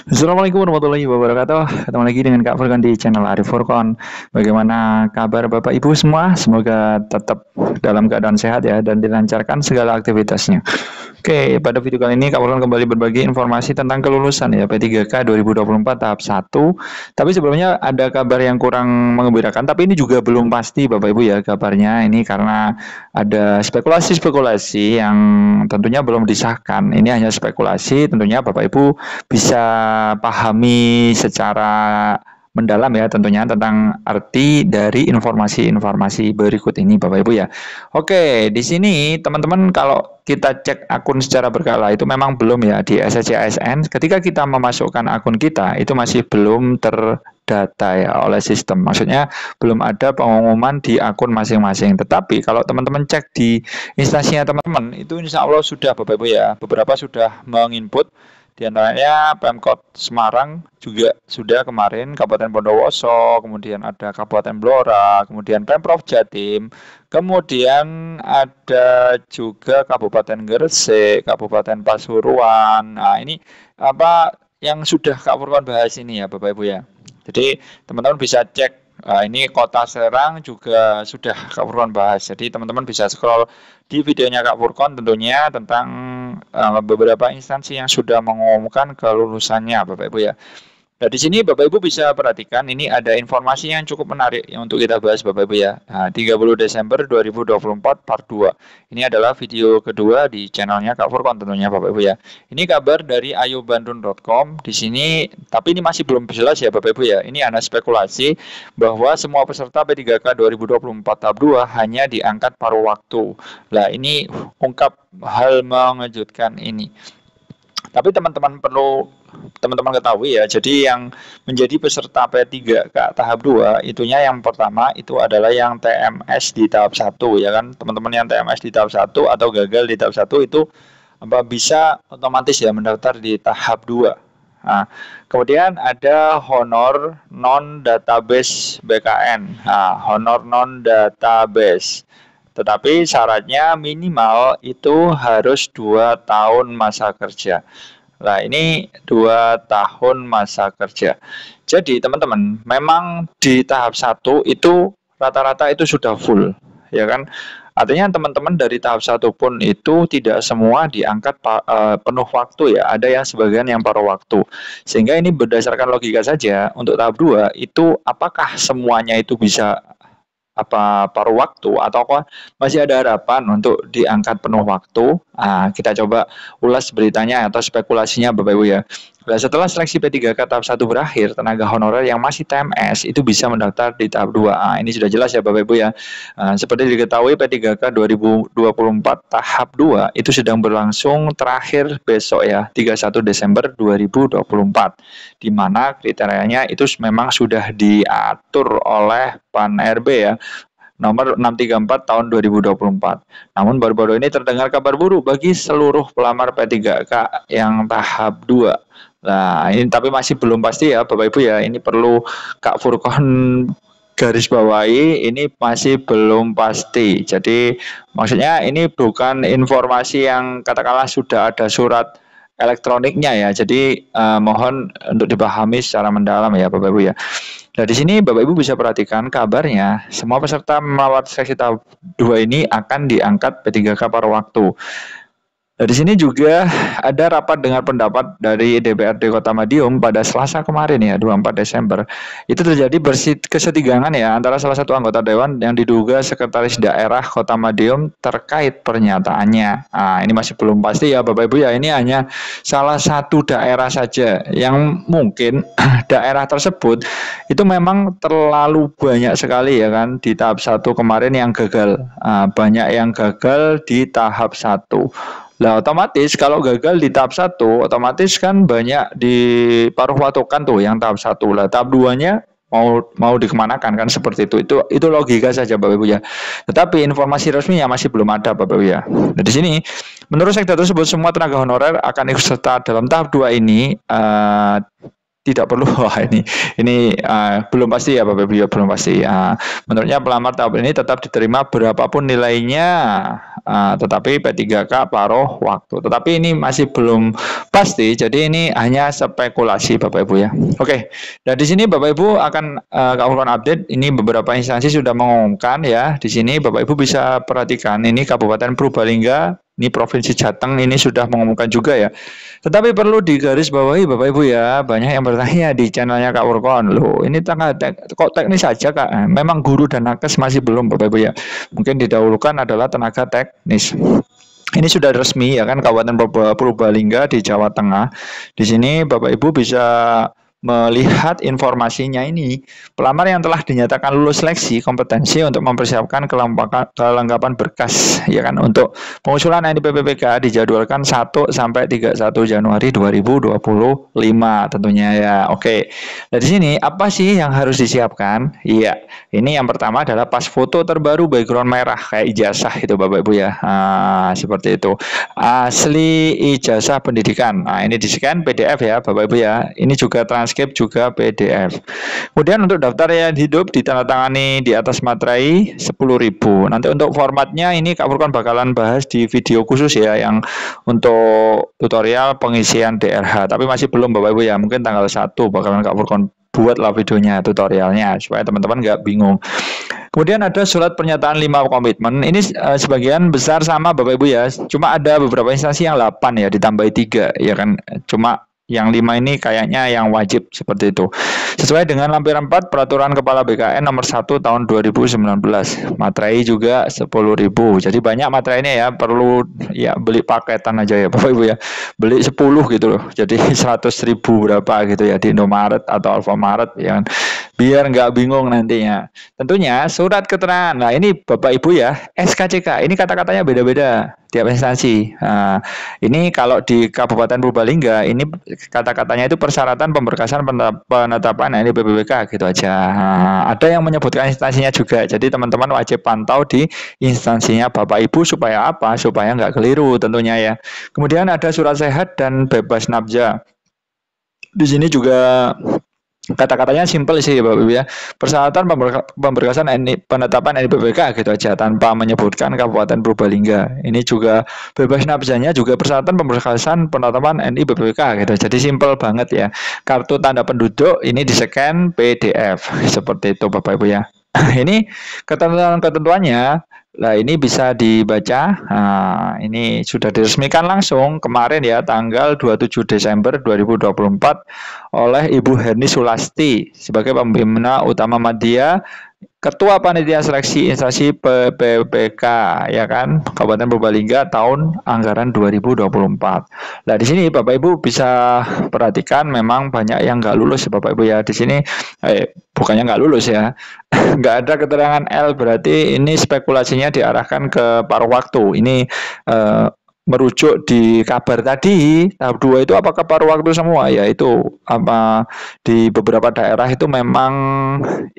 Assalamualaikum warahmatullahi wabarakatuh. Ketemu lagi dengan Kak Furkan di channel Arif Furkon. Bagaimana kabar Bapak Ibu semua? Semoga tetap dalam keadaan sehat ya dan dilancarkan segala aktivitasnya. Oke, pada video kali ini Kak Furkan kembali berbagi informasi tentang kelulusan ya P3K 2024 tahap 1. Tapi sebelumnya ada kabar yang kurang mengembirakan, tapi ini juga belum pasti Bapak Ibu ya kabarnya. Ini karena ada spekulasi-spekulasi yang tentunya belum disahkan. Ini hanya spekulasi, tentunya Bapak Ibu bisa pahami secara mendalam ya tentunya tentang arti dari informasi-informasi berikut ini Bapak Ibu ya. Oke, di sini teman-teman kalau kita cek akun secara berkala itu memang belum ya di SSC ASN. Ketika kita memasukkan akun kita itu masih belum terdata ya oleh sistem. Maksudnya belum ada pengumuman di akun masing-masing. Tetapi kalau teman-teman cek di instansinya teman-teman itu insya Allah sudah Bapak Ibu ya. Beberapa sudah menginput di antaranya Pemkot Semarang juga sudah kemarin, Kabupaten Bondowoso, kemudian ada Kabupaten Blora, kemudian Pemprov Jatim, kemudian ada juga Kabupaten Gresik, Kabupaten Pasuruan. Nah, ini apa yang sudah Kak Furkon bahas ini ya Bapak Ibu ya. Jadi teman-teman bisa cek. Ini Kota Serang juga sudah Kak Furkon bahas. Jadi teman-teman bisa scroll di videonya Kak Furkon tentunya tentang beberapa instansi yang sudah mengumumkan kelulusannya Bapak Ibu ya. Nah, di sini Bapak Ibu bisa perhatikan ini ada informasi yang cukup menarik yang untuk kita bahas Bapak Ibu ya. Nah, 30 Desember 2024 part 2. Ini adalah video kedua di channelnya Kak Furkon tentunya Bapak Ibu ya. Ini kabar dari ayobandung.com. Di sini tapi ini masih belum jelas ya Bapak Ibu ya. Ini ada spekulasi bahwa semua peserta P3K 2024 tahap 2 hanya diangkat paruh waktu. Nah, ini ungkap hal mengejutkan ini. Tapi teman-teman ketahui ya, jadi yang menjadi peserta P3K tahap 2 itunya yang pertama itu adalah yang TMS di tahap 1 ya kan. Teman-teman yang TMS di tahap 1 atau gagal di tahap 1 itu bisa otomatis ya mendaftar di tahap 2. Nah, kemudian ada honor non database BKN. Nah, honor non database. Tetapi syaratnya minimal itu harus 2 tahun masa kerja. Nah, ini 2 tahun masa kerja. Jadi, teman-teman, memang di tahap 1 itu rata-rata itu sudah full, ya kan? Artinya teman-teman dari tahap 1 pun itu tidak semua diangkat penuh waktu ya. Ada yang sebagian yang paruh waktu. Sehingga ini berdasarkan logika saja untuk tahap 2 itu apakah semuanya itu bisa paruh waktu atau masih ada harapan untuk diangkat penuh waktu. Nah, kita coba ulas beritanya atau spekulasinya Bapak Ibu ya. Nah, setelah seleksi P3K tahap 1 berakhir, tenaga honorer yang masih TMS itu bisa mendaftar di tahap 2. Nah, ini sudah jelas ya Bapak Ibu ya. Seperti diketahui P3K 2024 tahap 2 itu sedang berlangsung terakhir besok ya, 31 Desember 2024. Di mana kriterianya itu memang sudah diatur oleh PAN RB ya, nomor 634 tahun 2024. Namun baru-baru ini terdengar kabar buruk bagi seluruh pelamar P3K yang tahap 2. Nah, ini tapi masih belum pasti ya Bapak Ibu ya. Ini perlu Kak Furkon garis bawahi, ini masih belum pasti. Jadi maksudnya ini bukan informasi yang katakanlah sudah ada surat elektroniknya ya. Jadi mohon untuk dipahami secara mendalam ya Bapak Ibu ya. Nah, di sini Bapak Ibu bisa perhatikan kabarnya semua peserta melewati seleksi tahap 2 ini akan diangkat P3K paruh waktu. Nah, di sini juga ada rapat dengar pendapat dari DPRD Kota Madiun pada Selasa kemarin ya, 24 Desember. Itu terjadi kesetinggangan ya antara salah satu anggota dewan yang diduga sekretaris daerah Kota Madiun terkait pernyataannya. Nah, ini masih belum pasti ya Bapak Ibu ya, ini hanya salah satu daerah saja yang mungkin daerah tersebut itu memang terlalu banyak sekali ya kan di tahap 1 kemarin yang gagal. Banyak yang gagal di tahap 1. Nah, otomatis kalau gagal di tahap 1, otomatis kan banyak di paruh waktukan tuh yang tahap 1. Lah, tahap 2-nya mau dikemanakan kan seperti itu. Itu logika saja Bapak Ibu ya. Tetapi informasi resminya masih belum ada Bapak Ibu ya. Nah, di sini menurut sekda tersebut semua tenaga honorer akan ikut serta dalam tahap 2 ini tidak perlu. Wah, ini belum pasti ya Bapak Ibu ya, belum pasti. Menurutnya pelamar tahap ini tetap diterima berapapun nilainya, tetapi P3K paruh waktu. Tetapi ini masih belum pasti, jadi ini hanya spekulasi Bapak Ibu ya. Oke, dan di sini Bapak Ibu akan Kak Furqan update. Ini beberapa instansi sudah mengumumkan ya. Di sini Bapak Ibu bisa perhatikan, ini Kabupaten Purbalingga, ini Provinsi Jateng ini sudah mengumumkan juga ya. Tetapi perlu digarisbawahi Bapak Ibu ya, banyak yang bertanya di channelnya Kak Furqan, loh ini kok teknis saja Kak? Memang guru dan nakes masih belum Bapak Ibu ya. Mungkin didahulukan adalah tenaga teknis. Ini sudah resmi ya kan, Kabupaten Purbalingga di Jawa Tengah. Di sini Bapak Ibu bisa melihat informasinya ini, pelamar yang telah dinyatakan lulus seleksi kompetensi untuk mempersiapkan kelengkapan berkas ya kan, untuk pengusulan NIPPPK dijadwalkan 1 sampai 31 Januari 2025 tentunya ya. Oke. Nah, di sini apa sih yang harus disiapkan? Iya, ini yang pertama adalah pas foto terbaru background merah kayak ijazah itu Bapak Ibu ya. Seperti itu. Asli ijazah pendidikan. Nah, ini di-scan PDF ya Bapak Ibu ya. Ini juga transkrip juga PDF. Kemudian untuk daftar riwayat hidup ditandatangani di atas materai 10.000. Nanti untuk formatnya ini Kak Furqan bakalan bahas di video khusus ya, yang untuk tutorial pengisian DRH. Tapi masih belum Bapak Ibu ya. Mungkin tanggal 1 bakalan Kak Furqan buatlah videonya, tutorialnya supaya teman-teman nggak bingung. Kemudian ada surat pernyataan 5 komitmen. Ini sebagian besar sama Bapak Ibu ya. Cuma ada beberapa instansi yang 8 ya, ditambahi 3 ya kan. Cuma yang 5 ini kayaknya yang wajib seperti itu. Sesuai dengan lampiran 4 Peraturan Kepala BKN nomor 1 tahun 2019. Materai juga 10.000. Jadi banyak materainya ya, perlu ya beli paketan aja ya Bapak Ibu ya. Beli 10 gitu loh. Jadi 100.000 berapa gitu ya di Indomaret atau Alfamaret ya. Biar nggak bingung nantinya. Tentunya surat keterangan. Nah, ini Bapak Ibu ya, SKCK. Ini kata-katanya beda-beda tiap instansi. Nah, ini kalau di Kabupaten Purbalingga ini kata-katanya itu persyaratan pemberkasan penetapan NIPPPK gitu aja. Nah, ada yang menyebutkan instansinya juga. Jadi teman-teman wajib pantau di instansinya Bapak Ibu supaya apa? Supaya nggak keliru tentunya ya. Kemudian ada surat sehat dan bebas nafza. Di sini juga kata-katanya simpel sih Bapak Ibu ya. Persyaratan pemberkasan penetapan NIPPPK gitu aja tanpa menyebutkan Kabupaten Purbalingga. Ini juga bebas nafzanya juga persyaratan pemberkasan penetapan NIPPPK gitu. Jadi simpel banget ya. Kartu tanda penduduk ini di-scan PDF seperti itu Bapak Ibu ya. Ini ketentuan-ketentuannya. Nah, ini bisa dibaca. Nah, ini sudah diresmikan langsung kemarin ya, tanggal 27 Desember 2024 oleh Ibu Herni Sulasti sebagai pembina utama Madya, Ketua Panitia Seleksi Instansi PPPK ya kan, Kabupaten Purbalingga tahun anggaran 2024. Nah, di sini Bapak Ibu bisa perhatikan memang banyak yang nggak lulus Bapak Ibu ya. Di sini bukannya nggak lulus ya. Nggak ada keterangan L, berarti ini spekulasinya diarahkan ke paruh waktu. Ini merujuk di kabar tadi tahap 2 itu apakah paruh waktu semua ya, itu apa di beberapa daerah itu memang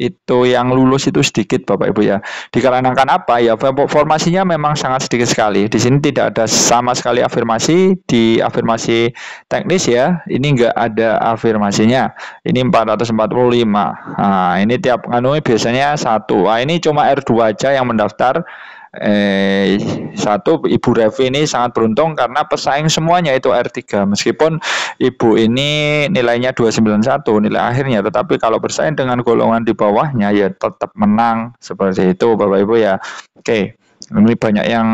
itu yang lulus itu sedikit Bapak Ibu ya, dikarenakan apa ya, formasinya memang sangat sedikit sekali. Di sini tidak ada sama sekali afirmasi, di afirmasi teknis ya ini enggak ada afirmasinya, ini 445. Nah, ini tiap kanunnya biasanya 1. Nah, ini cuma R2 aja yang mendaftar. Satu, Ibu Revi ini sangat beruntung karena pesaing semuanya itu R3, meskipun Ibu ini nilainya 291 nilai akhirnya, tetapi kalau bersaing dengan golongan di bawahnya ya tetap menang seperti itu Bapak Ibu ya. Oke, ini banyak yang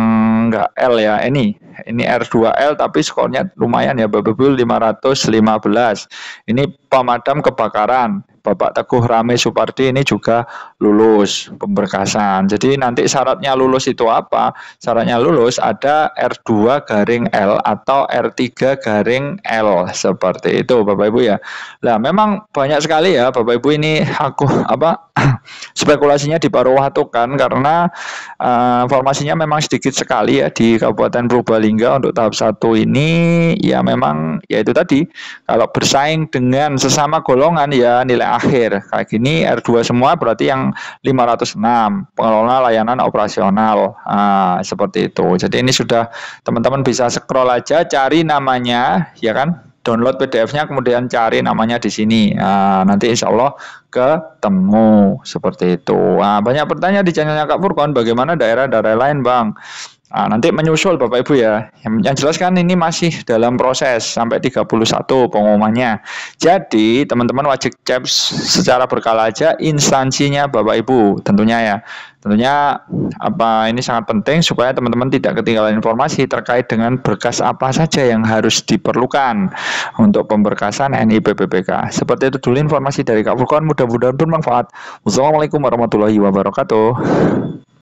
enggak L ya, ini R2L tapi skornya lumayan ya Bapak Ibu, 515. Ini pemadam kebakaran Bapak Teguh Rame Supardi ini juga lulus pemberkasan. Jadi nanti syaratnya lulus itu apa? Syaratnya lulus ada R2-L atau R3-L seperti itu Bapak Ibu ya. Nah, memang banyak sekali ya Bapak Ibu ini spekulasinya diparuh-waktukan karena formasinya memang sedikit sekali ya di Kabupaten Purbalingga untuk tahap 1 ini ya, memang ya itu tadi, kalau bersaing dengan sesama golongan ya nilai akhir kayak gini R2 semua berarti yang 506 pengelola layanan operasional, seperti itu. Jadi ini sudah teman-teman bisa scroll aja cari namanya ya kan, download PDF-nya kemudian cari namanya di sini. Nah, nanti insya Allah ketemu seperti itu. Nah, banyak pertanyaan di channelnya Kak Furkon, bagaimana daerah-daerah lain, Bang? Nah, nanti menyusul Bapak Ibu ya. Yang jelas kan ini masih dalam proses sampai 31 pengumumannya. Jadi, teman-teman wajib cek secara berkala aja instansinya Bapak Ibu tentunya ya. Tentunya apa ini sangat penting supaya teman-teman tidak ketinggalan informasi terkait dengan berkas apa saja yang harus diperlukan untuk pemberkasan NIP/PPK. Seperti itu dulu informasi dari Kak Furkon, mudah-mudahan bermanfaat. Wassalamualaikum warahmatullahi wabarakatuh.